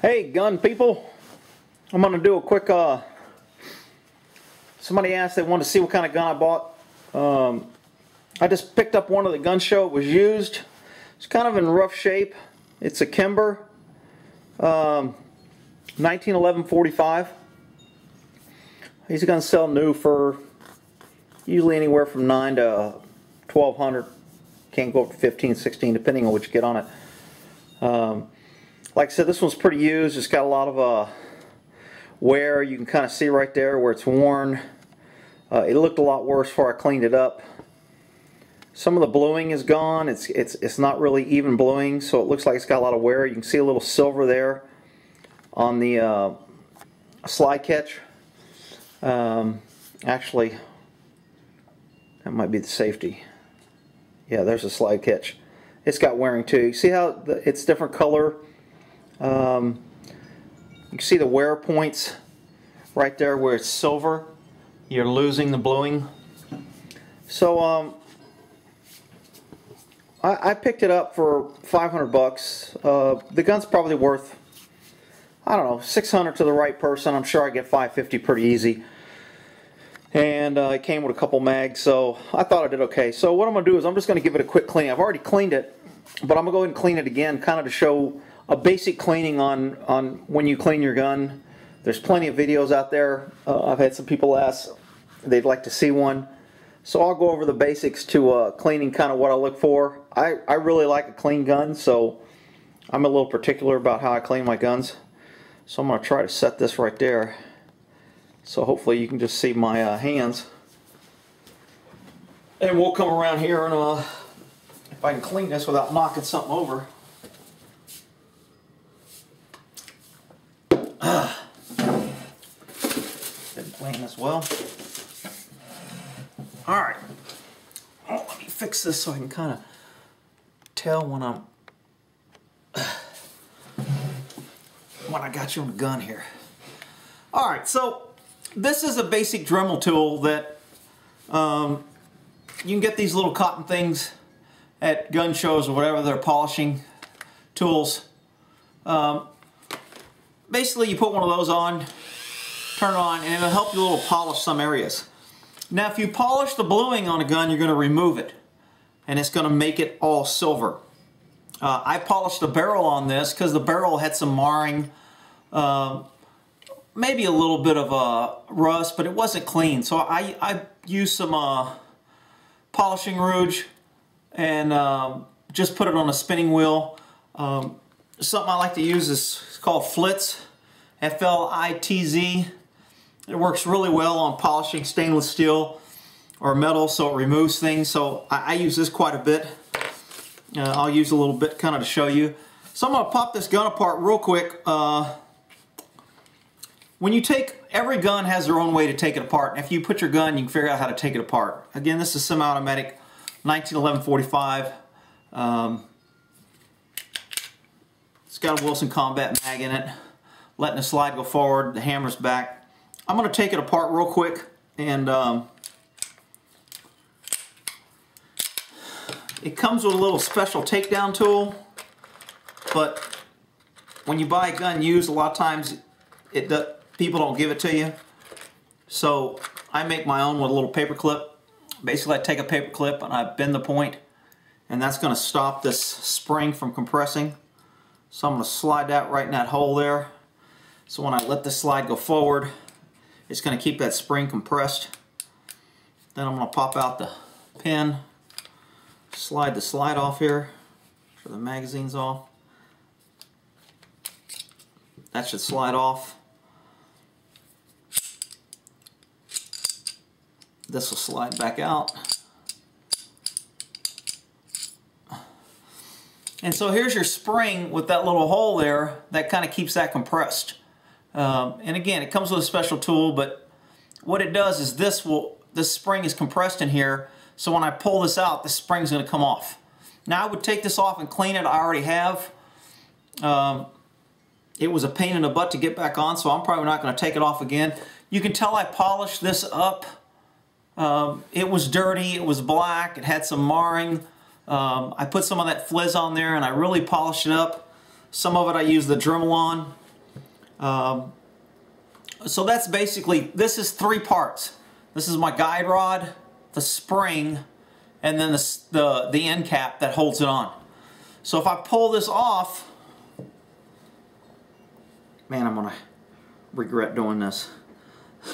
Hey gun people, I'm going to do a quick, somebody asked they wanted to see what kind of gun I bought. I just picked up one at the gun show. It was used. It's kind of in rough shape. It's a Kimber 1911 45. These guns sell new for usually anywhere from $9 to $1,200. Can't go up to 15, 16 depending on what you get on it. Like I said, this one's pretty used. It's got a lot of wear. You can kind of see right there where it's worn. It looked a lot worse before I cleaned it up. Some of the bluing is gone. It's not really even bluing, so it looks like it's got a lot of wear. You can see a little silver there on the slide catch. Actually, that might be the safety. Yeah, there's a slide catch. It's got wearing too. You see how it's different color? You can see the wear points right there where it's silver. You're losing the bluing. So I picked it up for 500 bucks. The gun's probably worth, I don't know, 600 to the right person. I'm sure I get 550 pretty easy. And it came with a couple mags, so I thought I did okay. So what I'm going to do is I'm just going to give it a quick clean. I've already cleaned it, but I'm going to go ahead and clean it again, kind of to show a basic cleaning on when you clean your gun. There's plenty of videos out there. I've had some people ask they'd like to see one. So I'll go over the basics to cleaning, kind of what I look for. I really like a clean gun, so I'm a little particular about how I clean my guns. So I'm going to try to set this right there. So hopefully you can just see my hands. And we'll come around here and if I can clean this without knocking something over. Didn't clean this well. Alright. Oh, let me fix this so I can kind of tell when I got you on the gun here. Alright, so this is a basic Dremel tool that you can get these little cotton things at gun shows or whatever. They're polishing tools. Basically you put one of those on, turn it on, and it'll help you a little polish some areas. Now if you polish the bluing on a gun, you're going to remove it and it's going to make it all silver. I polished the barrel on this because the barrel had some marring, maybe a little bit of rust, but it wasn't clean. So I used some polishing rouge and just put it on a spinning wheel. Something I like to use is called flitz, F-L-I-T-Z. It works really well on polishing stainless steel or metal, so it removes things. So I use this quite a bit. I'll use a little bit kind of to show you. So I'm going to pop this gun apart real quick. When you take, every gun has their own way to take it apart. And if you put your gun, you can figure out how to take it apart. Again, this is semi-automatic 1911 45. It's got a Wilson Combat mag in it. Letting the slide go forward, the hammer's back. I'm going to take it apart real quick, and it comes with a little special takedown tool, but when you buy a gun used, a lot of times people don't give it to you. So I make my own with a little paper clip. Basically I take a paper clip and I bend the point, and that's going to stop this spring from compressing. So I'm going to slide that right in that hole there. So when I let the slide go forward, it's going to keep that spring compressed. Then I'm going to pop out the pin, slide the slide off here, make sure the magazine's off. That should slide off. This will slide back out. And so here's your spring with that little hole there that kind of keeps that compressed. And again, it comes with a special tool, but what it does is this spring is compressed in here, so when I pull this out, the spring's going to come off. Now I would take this off and clean it. I already have. It was a pain in the butt to get back on, so I'm probably not going to take it off again. You can tell I polished this up. It was dirty, it was black, it had some marring. I put some of that flitz on there and I really polished it up. Some of it I used the Dremel on. So that's basically, this is 3 parts. This is my guide rod, the spring, and then the end cap that holds it on. So if I pull this off, man, I'm gonna regret doing this.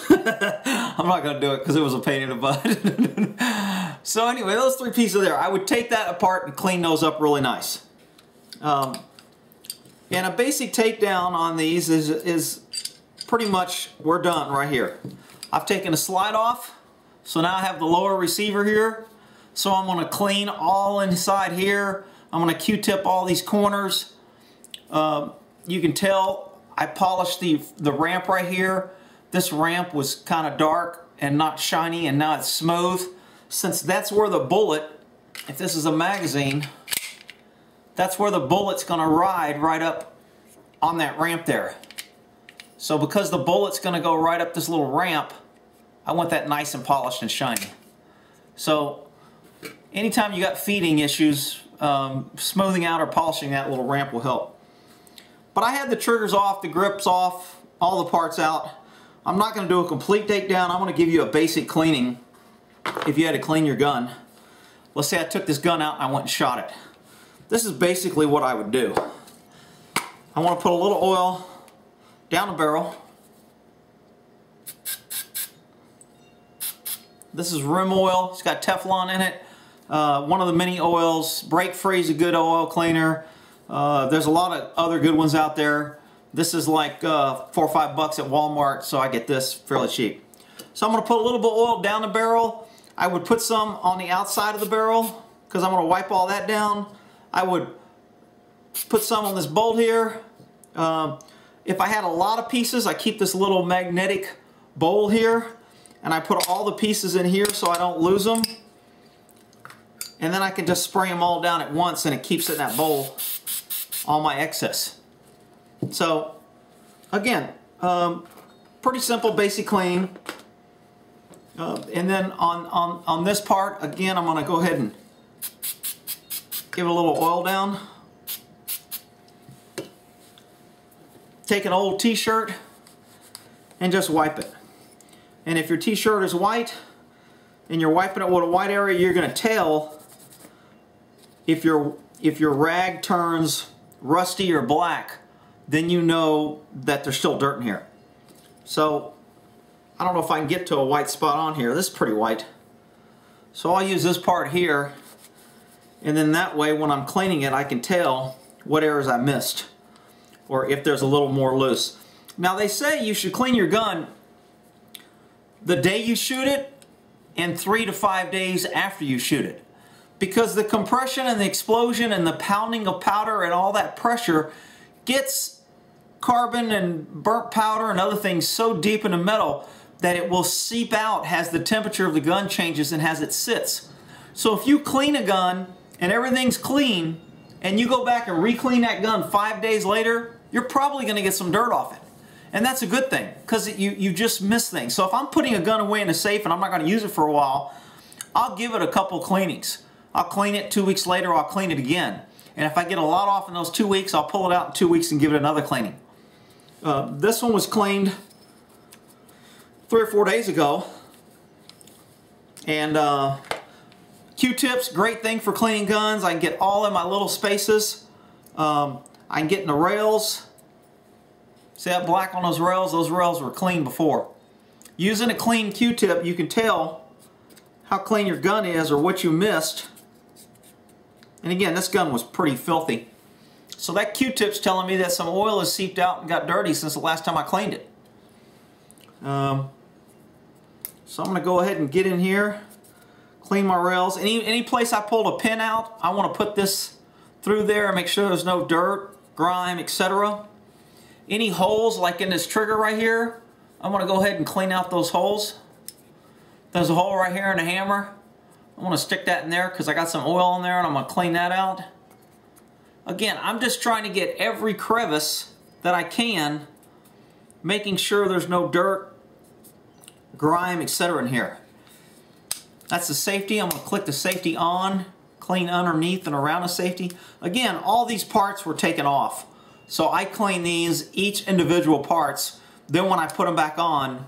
I'm not gonna do it because it was a pain in the butt. So anyway, those 3 pieces there, I would take that apart and clean those up really nice. And a basic takedown on these is pretty much, we're done right here. I've taken the slide off, so now I have the lower receiver here. So I'm going to clean all inside here. I'm going to Q-tip all these corners. You can tell I polished the ramp right here. This ramp was kind of dark and not shiny, and now it's smooth. Since that's where the bullet, if this is a magazine, that's where the bullet's going to ride right up on that ramp there. So because the bullet's going to go right up this little ramp, I want that nice and polished and shiny. So anytime you got feeding issues, smoothing out or polishing that little ramp will help. But I had the triggers off, the grips off, all the parts out. I'm not going to do a complete takedown. I'm going to give you a basic cleaning if you had to clean your gun. Let's say I took this gun out and I went and shot it. This is basically what I would do. I want to put a little oil down the barrel. This is rim oil. It's got Teflon in it. One of the mini oils. Brake Free is a good oil cleaner. There's a lot of other good ones out there. This is like $4 or $5 at Walmart, so I get this fairly cheap. So I'm going to put a little bit of oil down the barrel. I would put some on the outside of the barrel because I'm going to wipe all that down. I would put some on this bolt here. If I had a lot of pieces, I keep this little magnetic bowl here, and I put all the pieces in here so I don't lose them. And then I can just spray them all down at once, and it keeps it in that bowl, all my excess. So, again, pretty simple, basic clean. And then on this part, again, I'm going to go ahead and give it a little oil down. Take an old t-shirt and just wipe it. And if your t-shirt is white and you're wiping it with a white area, you're going to tell if your rag turns rusty or black, then you know that there's still dirt in here. So I don't know if I can get to a white spot on here. This is pretty white. So I'll use this part here, and then that way when I'm cleaning it I can tell what areas I missed or if there's a little more loose. Now they say you should clean your gun the day you shoot it and 3 to 5 days after you shoot it, because the compression and the explosion and the pounding of powder and all that pressure gets carbon and burnt powder and other things so deep in the metal that it will seep out as the temperature of the gun changes and as it sits. So if you clean a gun and everything's clean and you go back and re-clean that gun 5 days later, you're probably going to get some dirt off it. And that's a good thing, because you just miss things. So if I'm putting a gun away in a safe and I'm not going to use it for a while, I'll give it a couple cleanings. I'll clean it 2 weeks later, I'll clean it again. And if I get a lot off in those 2 weeks, I'll pull it out in 2 weeks and give it another cleaning. This one was cleaned 3 or 4 days ago. And Q-tips, great thing for cleaning guns. I can get all in my little spaces. I can get in the rails. See that black on those rails? Those rails were clean before. Using a clean Q-tip, you can tell how clean your gun is or what you missed. And again, this gun was pretty filthy. So that Q-tip's telling me that some oil has seeped out and got dirty since the last time I cleaned it. So I'm going to go ahead and get in here, clean my rails. Any place I pulled a pin out, I want to put this through there and make sure there's no dirt, grime, etc. Any holes like in this trigger right here, I'm going to go ahead and clean out those holes. There's a hole right here in the hammer. I'm going to stick that in there because I got some oil in there and I'm going to clean that out. Again, I'm just trying to get every crevice that I can, making sure there's no dirt, grime, etc. in here. That's the safety. I'm going to click the safety on, clean underneath and around the safety. Again, all these parts were taken off. So I clean these, each individual parts. Then when I put them back on,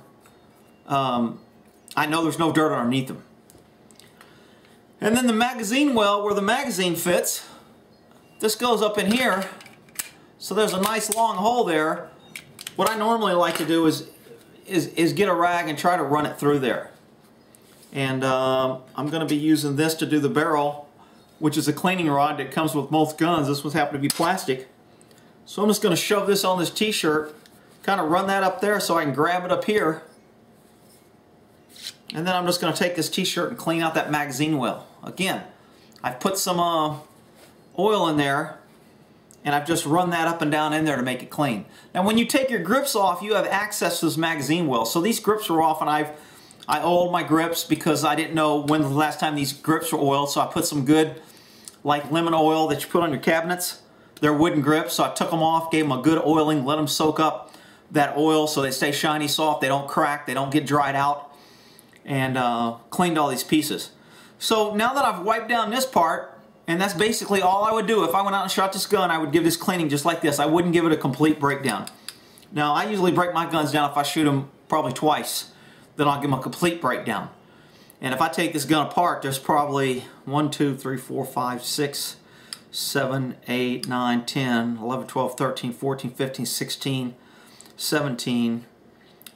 I know there's no dirt underneath them. And then the magazine well, where the magazine fits, this goes up in here. So there's a nice long hole there. What I normally like to do is get a rag and try to run it through there. And I'm going to be using this to do the barrel, which is a cleaning rod that comes with most guns. This one happened to be plastic. So I'm just going to shove this on this t-shirt, kind of run that up there so I can grab it up here. And then I'm just going to take this t-shirt and clean out that magazine well. Again, I've put some oil in there, and I've just run that up and down in there to make it clean. Now when you take your grips off, you have access to this magazine well. So these grips were off, and I oiled my grips because I didn't know when the last time these grips were oiled. So I put some good, like lemon oil that you put on your cabinets. They're wooden grips, so I took them off, gave them a good oiling, let them soak up that oil so they stay shiny, soft, they don't crack, they don't get dried out, and cleaned all these pieces. So now that I've wiped down this part, and that's basically all I would do. If I went out and shot this gun, I would give this cleaning just like this. I wouldn't give it a complete breakdown. Now, I usually break my guns down if I shoot them probably twice. Then I'll give them a complete breakdown. And if I take this gun apart, there's probably 1, 2, 3, 4, 5, 6, 7, 8, 9, 10, 11, 12, 13, 14, 15, 16, 17,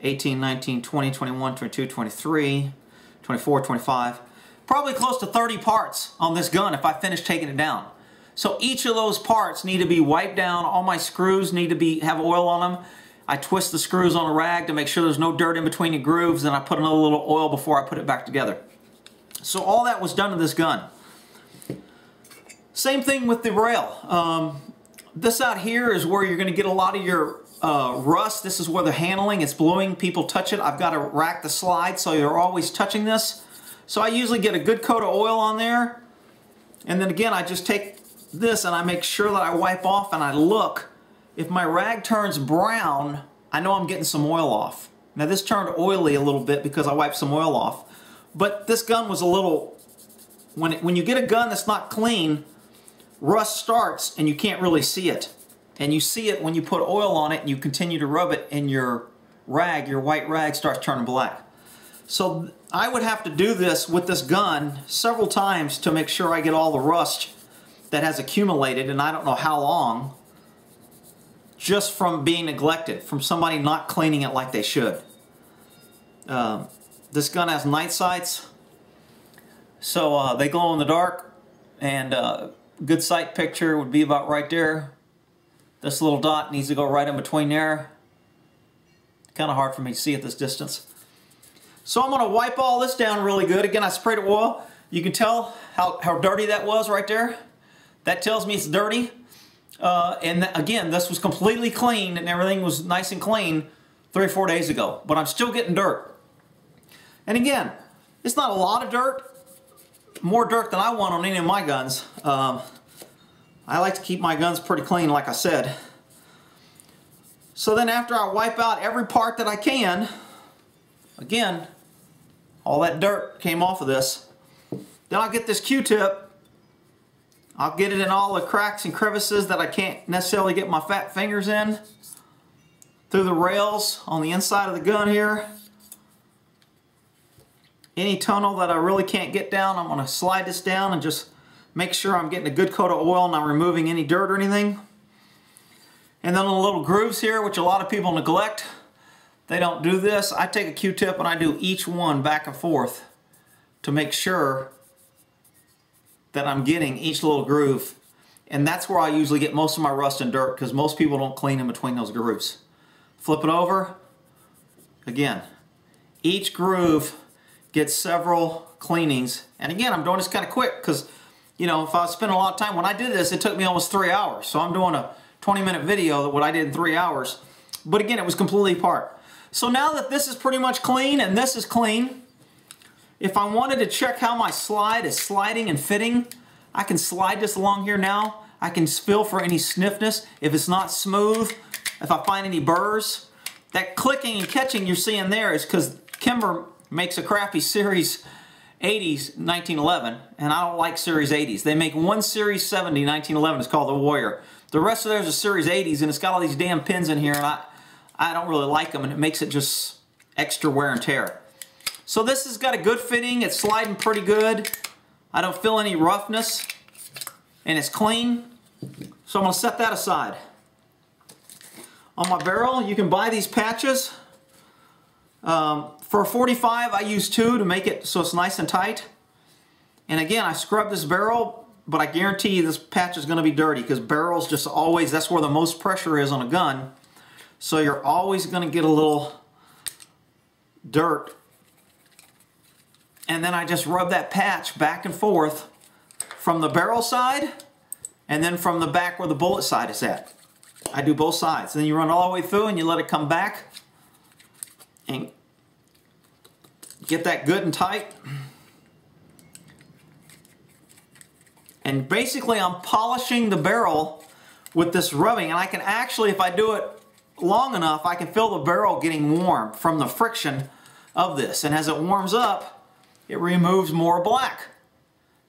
18, 19, 20, 21, 22, 23, 24, 25. Probably close to 30 parts on this gun if I finish taking it down. So each of those parts need to be wiped down. All my screws need to have oil on them. I twist the screws on a rag to make sure there's no dirt in between the grooves, and I put another little oil before I put it back together. So all that was done to this gun. Same thing with the rail. This out here is where you're going to get a lot of your rust. This is where the handling, it's blowing, people touch it. I've got to rack the slide so you're always touching this. So I usually get a good coat of oil on there, and then again I just take this and I make sure that I wipe off and I look. If my rag turns brown, I know I'm getting some oil off. Now this turned oily a little bit because I wiped some oil off, but this gun was a little, when you get a gun that's not clean, rust starts and you can't really see it. And you see it when you put oil on it and you continue to rub it, and your rag, your white rag, starts turning black. So I would have to do this with this gun several times to make sure I get all the rust that has accumulated, and I don't know how long, just from being neglected, from somebody not cleaning it like they should. This gun has night sights, so they glow in the dark, and good sight picture would be about right there. This little dot needs to go right in between there. Kind of hard for me to see at this distance. So I'm going to wipe all this down really good. Again, I sprayed it oil. You can tell how dirty that was right there. That tells me it's dirty. And again, this was completely clean and everything was nice and clean 3 or 4 days ago. But I'm still getting dirt. And again, it's not a lot of dirt. More dirt than I want on any of my guns. I like to keep my guns pretty clean, like I said. So then after I wipe out every part that I can, again, all that dirt came off of this. Then I'll get this Q-tip. I'll get it in all the cracks and crevices that I can't necessarily get my fat fingers in. Through the rails on the inside of the gun here. Any tunnel that I really can't get down, I'm going to slide this down and just make sure I'm getting a good coat of oil and I'm removing any dirt or anything. And then the little grooves here, which a lot of people neglect. They don't do this. I take a Q-tip and I do each one back and forth to make sure that I'm getting each little groove. And that's where I usually get most of my rust and dirt, because most people don't clean in between those grooves. Flip it over. Again, each groove gets several cleanings. And again, I'm doing this kind of quick because, you know, if I was spending a lot of time, when I did this, it took me almost 3 hours. So I'm doing a 20-minute video of what I did in 3 hours. But again, it was completely apart. So now that this is pretty much clean and this is clean, if I wanted to check how my slide is sliding and fitting, I can slide this along here now. I can feel for any stiffness. If it's not smooth, if I find any burrs. That clicking and catching you're seeing there is because Kimber makes a crappy series, 80s 1911, and I don't like Series 80s. They make one Series 70 1911. It's called the Warrior. The rest of theirs are Series 80s, and it's got all these damn pins in here, and I don't really like them, and it makes it just extra wear and tear. So this has got a good fitting. It's sliding pretty good. I don't feel any roughness, and it's clean. So I'm going to set that aside. On my barrel, you can buy these patches. For a 45, I use 2 to make it so it's nice and tight. And again, I scrub this barrel, but I guarantee you this patch is going to be dirty because barrels just always, that's where the most pressure is on a gun. So you're always going to get a little dirt. And then I just rub that patch back and forth from the barrel side and then from the back where the bullet side is at. I do both sides. Then you run all the way through and you let it come back and get that good and tight. And basically I'm polishing the barrel with this rubbing, and I can actually, if I do it long enough, I can feel the barrel getting warm from the friction of this. And as it warms up, it removes more black.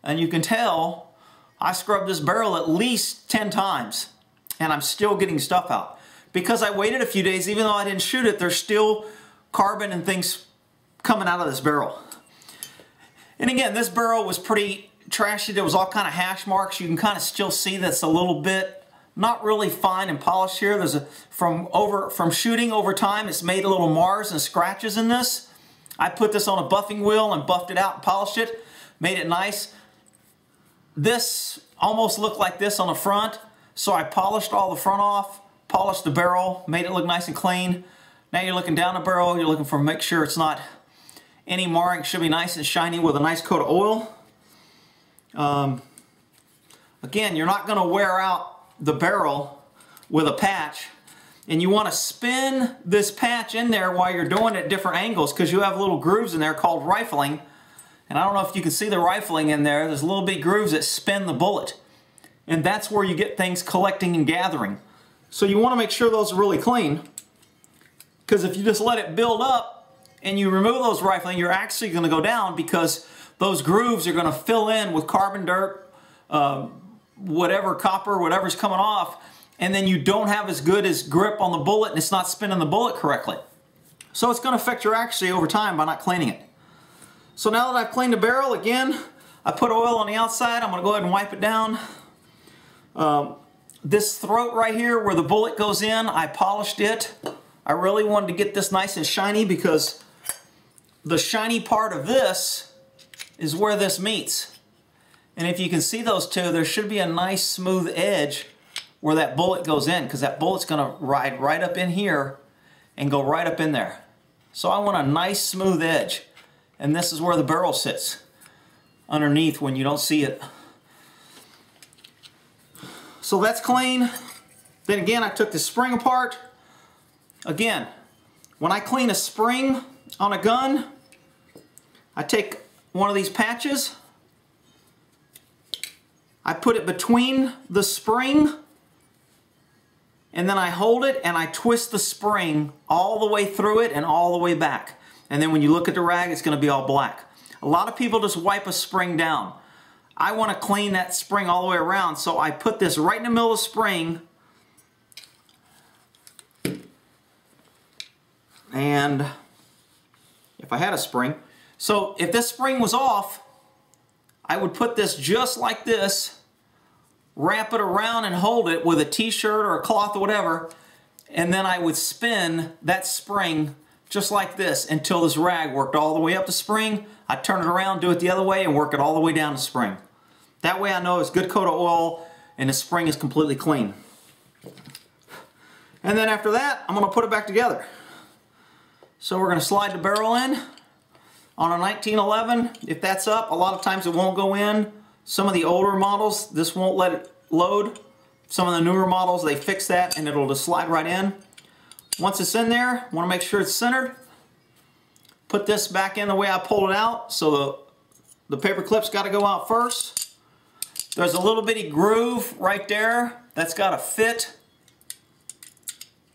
And you can tell I scrubbed this barrel at least 10 times and I'm still getting stuff out. Because I waited a few days, even though I didn't shoot it, there's still carbon and things coming out of this barrel. And again, this barrel was pretty trashy. There was all kind of hash marks. You can kind of still see that's a little bit not really fine and polished here. There's a from shooting over time, it's made a little mars and scratches in this. I put this on a buffing wheel and buffed it out and polished it, made it nice. This almost looked like this on the front, so I polished all the front off, polished the barrel, made it look nice and clean. Now you're looking down the barrel, you're looking for make sure it's not any marring. It should be nice and shiny with a nice coat of oil. Again, you're not going to wear out the barrel with a patch, and you want to spin this patch in there while you're doing it at different angles because you have little grooves in there called rifling. And I don't know if you can see the rifling in there. There's little bitty grooves that spin the bullet, and that's where you get things collecting and gathering. So you want to make sure those are really clean, because if you just let it build up and you remove those rifling, you're actually going to go down because those grooves are going to fill in with carbon, dirt, whatever, copper, whatever's coming off, and then you don't have as good as grip on the bullet and it's not spinning the bullet correctly. So it's going to affect your accuracy over time by not cleaning it. So now that I've cleaned the barrel, again, I put oil on the outside. I'm going to go ahead and wipe it down. This throat right here where the bullet goes in, I polished it. I really wanted to get this nice and shiny because the shiny part of this is where this meets. And if you can see those two, there should be a nice smooth edge where that bullet goes in, because that bullet's going to ride right up in here and go right up in there. So I want a nice smooth edge. And this is where the barrel sits, underneath when you don't see it. So that's clean. Then again, I took the spring apart. Again, when I clean a spring on a gun, I take one of these patches, I put it between the spring, and then I hold it and I twist the spring all the way through it and all the way back. And then when you look at the rag, it's going to be all black. A lot of people just wipe a spring down. I want to clean that spring all the way around, so I put this right in the middle of the spring, and if I had a spring, so if this spring was off, I would put this just like this, wrap it around and hold it with a t-shirt or a cloth or whatever, and then I would spin that spring just like this until this rag worked all the way up the spring. I'd turn it around, do it the other way, and work it all the way down the spring. That way I know it's a good coat of oil and the spring is completely clean. And then after that, I'm going to put it back together. So we're going to slide the barrel in. On a 1911, if that's up, a lot of times it won't go in. Some of the older models, this won't let it load. Some of the newer models, they fix that and it'll just slide right in. Once it's in there, want to make sure it's centered. Put this back in the way I pulled it out, so the paper clip's got to go out first. There's a little bitty groove right there that's got to fit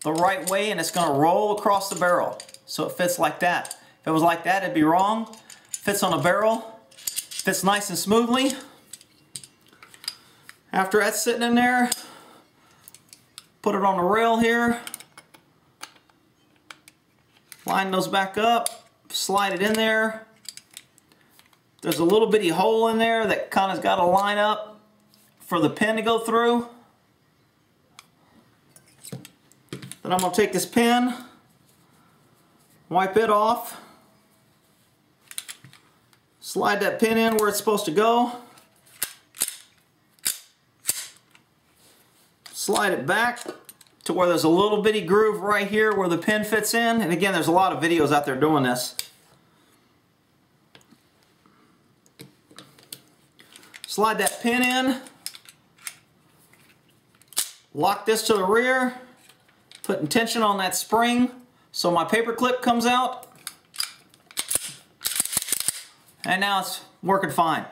the right way, and it's going to roll across the barrel. So it fits like that. If it was like that, it'd be wrong. Fits on a barrel. Fits nice and smoothly. After that's sitting in there, put it on the rail here. Line those back up, slide it in there. There's a little bitty hole in there that kind of's got to line up for the pin to go through. Then I'm going to take this pin, wipe it off, slide that pin in where it's supposed to go, slide it back to where there's a little bitty groove right here where the pin fits in. And again, there's a lot of videos out there doing this. Slide that pin in, lock this to the rear, putting tension on that spring so my paper clip comes out, and now it's working fine.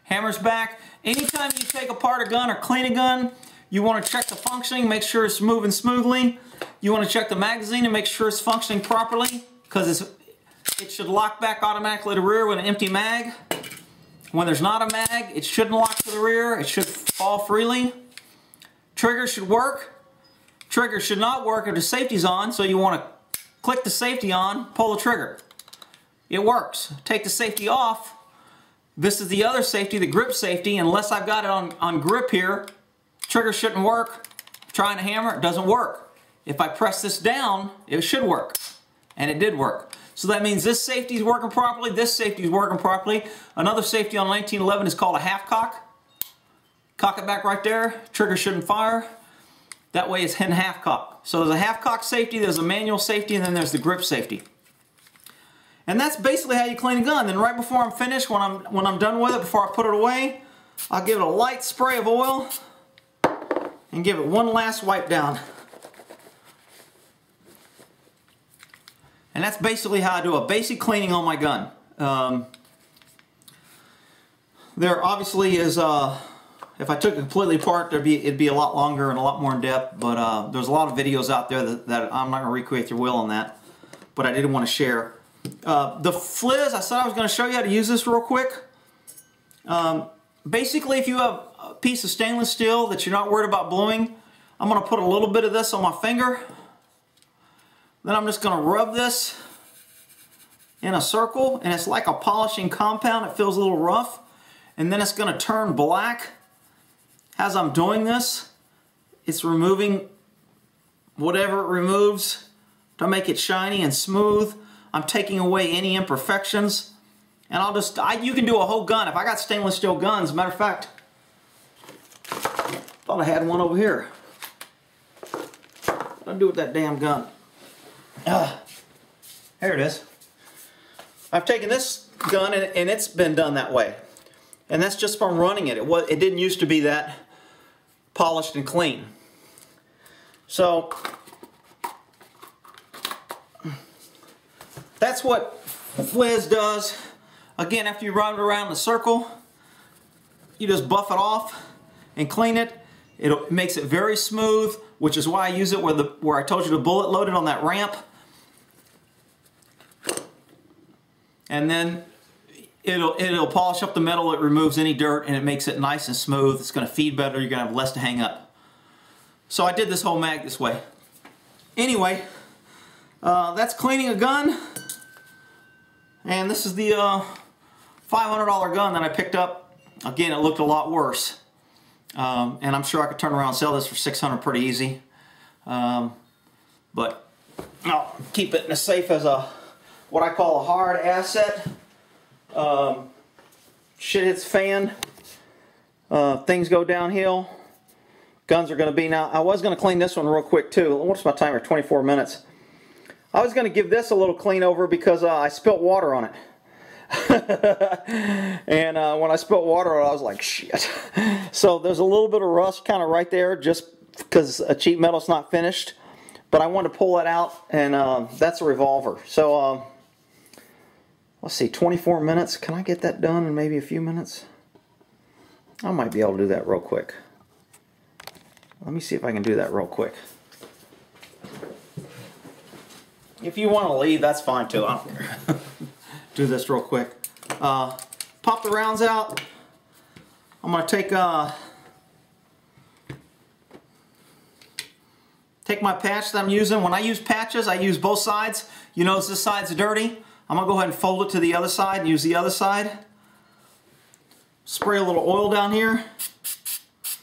Hammer's back. Anytime you take apart a gun or clean a gun, you want to check the functioning, make sure it's moving smoothly. You want to check the magazine and make sure it's functioning properly, because it should lock back automatically to the rear with an empty mag. When there's not a mag, it shouldn't lock to the rear. It should fall freely. Trigger should work. Trigger should not work if the safety's on, so you want to click the safety on, pull the trigger. It works. Take the safety off. This is the other safety, the grip safety. Unless I've got it on grip here, trigger shouldn't work. Trying to hammer, it doesn't work. If I press this down, it should work. And it did work. So that means this safety is working properly, this safety is working properly. Another safety on 1911 is called a half cock. Cock it back right there, trigger shouldn't fire. That way it's in half cock. So there's a half cock safety, there's a manual safety, and then there's the grip safety. And that's basically how you clean a gun. Then right before I'm finished, when I'm done with it, before I put it away, I'll give it a light spray of oil and give it one last wipe down. And that's basically how I do a basic cleaning on my gun. There obviously is, if I took it completely apart, it'd be a lot longer and a lot more in depth, but there's a lot of videos out there that I'm not going to recreate your will on that, but I did want to share. The flitz, I said I was going to show you how to use this real quick. Basically, if you have a piece of stainless steel that you're not worried about blowing, I'm going to put a little bit of this on my finger. Then I'm just going to rub this in a circle, and it's like a polishing compound. It feels a little rough, and then it's going to turn black. As I'm doing this, it's removing whatever it removes to make it shiny and smooth. I'm taking away any imperfections, and you can do a whole gun. If I got stainless steel guns, matter of fact, thought I had one over here. What do I do with that damn gun? Here it is. I've taken this gun and it's been done that way, and that's just from running it. It didn't used to be that polished and clean. So that's what flitz does. Again, after you run it around in a circle, you just buff it off and clean it. It makes it very smooth, which is why I use it where I told you to bullet load it on that ramp. And then it'll polish up the metal, it removes any dirt, and it makes it nice and smooth. It's going to feed better, you're going to have less to hang up. So I did this whole mag this way. Anyway, that's cleaning a gun. And this is the $500 gun that I picked up. Again, it looked a lot worse. And I'm sure I could turn around and sell this for $600 pretty easy. But I'll keep it in a safe as what I call a hard asset. Shit hits fan. Things go downhill. Guns are going to be now. I was going to clean this one real quick too. What's my timer? 24 minutes. I was going to give this a little clean over because I spilt water on it. And when I spilt water on it, I was like, shit. So there's a little bit of rust kind of right there just because a cheap metal's not finished. But I wanted to pull that out, and that's a revolver. So let's see, 24 minutes. Can I get that done in maybe a few minutes? I might be able to do that real quick. Let me see if I can do that real quick. If you want to leave, that's fine too. I don't care. Do this real quick. Pop pop the rounds out. I'm going to take my patch that I'm using. When I use patches, I use both sides. You notice this side's dirty. I'm going to go ahead and fold it to the other side and use the other side. Spray a little oil down here.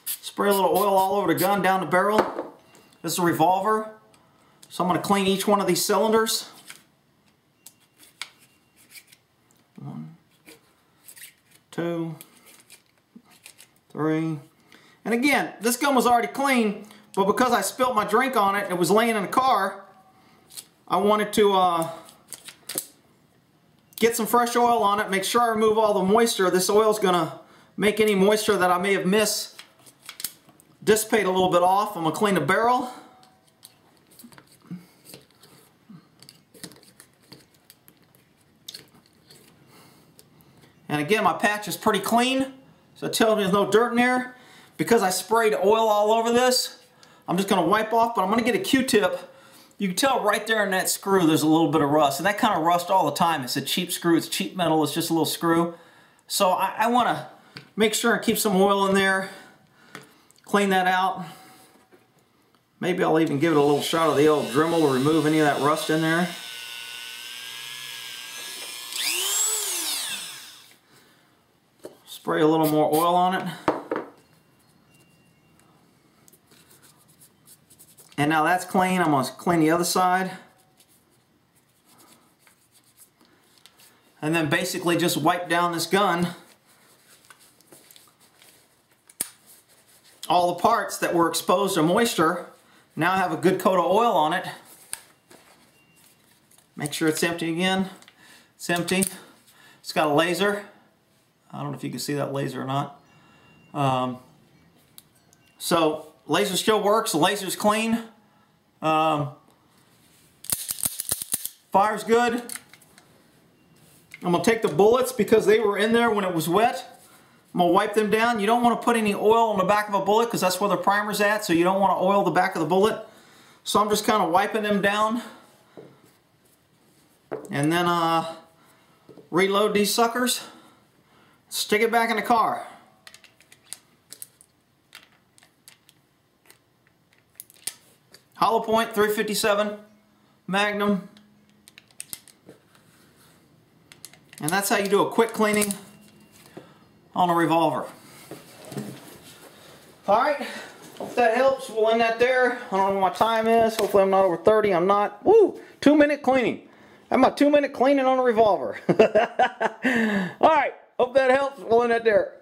Spray a little oil all over the gun, down the barrel. This is a revolver. So I'm going to clean each one of these cylinders. 1, 2, 3. And again, this gun was already clean, but because I spilt my drink on it and it was laying in the car, I wanted to get some fresh oil on it, make sure I remove all the moisture. This oil is going to make any moisture that I may have missed dissipate a little bit off. I'm going to clean the barrel. And again, my patch is pretty clean, so it tells me there's no dirt in there. Because I sprayed oil all over this, I'm just going to wipe off, but I'm going to get a Q-tip. You can tell right there in that screw there's a little bit of rust, and that kind of rust all the time. It's a cheap screw, it's cheap metal, it's just a little screw. So I want to make sure and keep some oil in there, clean that out. Maybe I'll even give it a little shot of the old Dremel to remove any of that rust in there. Spray a little more oil on it. And now that's clean. I'm going to clean the other side. And then basically just wipe down this gun. All the parts that were exposed to moisture now have a good coat of oil on it. Make sure it's empty again. It's empty. It's got a laser. I don't know if you can see that laser or not. So laser still works. The laser's clean. Fire's good. I'm going to take the bullets because they were in there when it was wet. I'm going to wipe them down. You don't want to put any oil on the back of a bullet because that's where the primer's at, so you don't want to oil the back of the bullet. So I'm just kind of wiping them down. And then reload these suckers. Stick it back in the car. Hollow point 357 Magnum. And that's how you do a quick cleaning on a revolver. Alright, hope that helps. We'll end that there. I don't know what my time is. Hopefully I'm not over 30. I'm not. Woo! 2-minute cleaning. I'm a 2-minute cleaning on a revolver. Alright, hope that helps. We'll end that there.